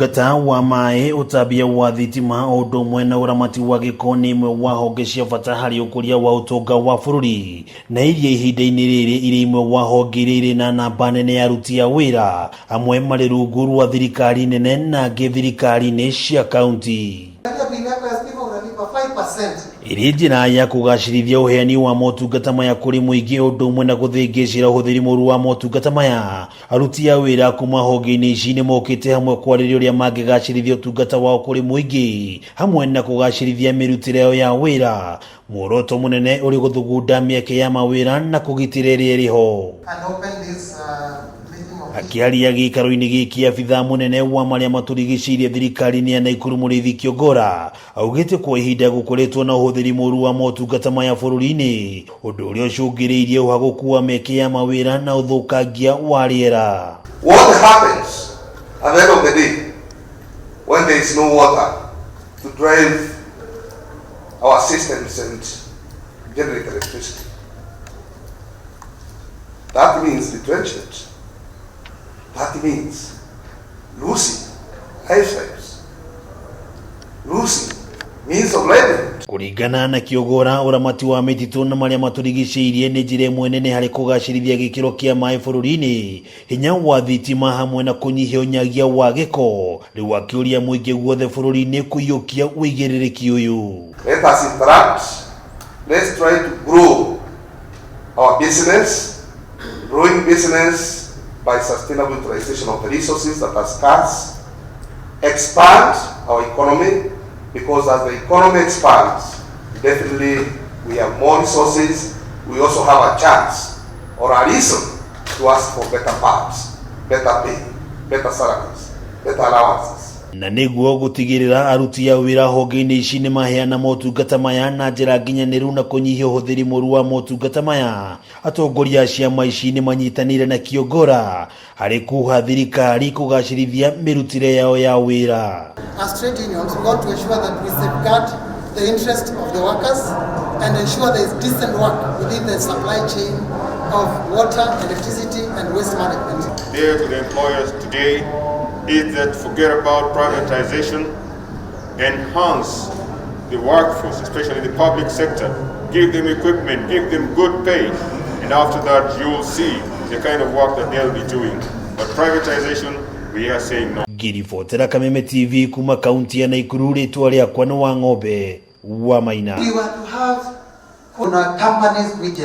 Utungata wa mae utabia wa thitima odo mwena uramati wa gikoni imwe wa honge cia bata hari ukuria wa utonga wa bururi na iria ihinda-ini riri iri imwe wa honge riri na namba nene ya aruti a wira amwe mari rungu rwa thirikari nene na angi thirikari-ini cia kaunti. Iri njira ya kugacirithia uheani wa motungata maya kuri muingi undu umwe na guthingicira uhuthiri muru wa motungata maya. Aruti a wira kuma honge-ini ici ni mokite hamwe kwariria uria mangigacirithia utungata wao kuri muingi hamwe na kugacirithia mirutire yao ya wira. Muoroto munene uri guthugunda mieke ya mawira na kugitira iria iriho. Akiaria gikaro-ini giki abitha munene wa maria maturigicirie thirikari-ini ya Naikuru Muriithi Kiongora augite kwa ihinda gukoretwo na uhuthiri muru wa motungata maya bururi-ini undu uria ucungiriirie uhaguku wa mieke ya mawira na uthukangia wa riera. What happens at the end of the day when there is no water to drive our systems and generate electricity? That means retrenchment. That means losing lifetimes, losing means of livelihood. Kuringana na Kiongora uramati wa mititu na maria maturigicirie ni njira imwe nene hari kugacirithia gikiro kia mai bururi-ini hinya wa thitima hamwe na kunyihia unyagia wa giko riu akiuria muingi guothe bururi-ini kuiyukia uigiririki uyu. Let us interact. Let's try to grow our business, growing business by sustainable utilization of the resources that are scarce, expand our economy, because as the economy expands, definitely we have more resources, we also have a chance or a reason to ask for better parts, better pay, better salaries, better allowances. Na niguo gutigirira aruti a wira honge-ini ici ni maheana motungata maya na njira nginyaniru na kunyihia uhuthiri muru wa motungata maya. Atongoria ciama ici ni manyitanire na Kiongora hari kuha thirikari kugacirithia mirutire yao ya wira. As trade unions, we want to ensure that we safeguard the interest of the workers and ensure there is decent work within the supply chain of water, electricity and waste management. Dear to the employers today is that forget about privatization, enhance the workforce, especially the public sector, give them equipment, give them good pay, and after that you will see the kind of work that they'll be doing. But privatization, we are saying no. Ngiribotera Kameme TV kuma kaunti ya Naikuru ritwa riakwa ni wa ng'ombe wa Maina. We were to have companies which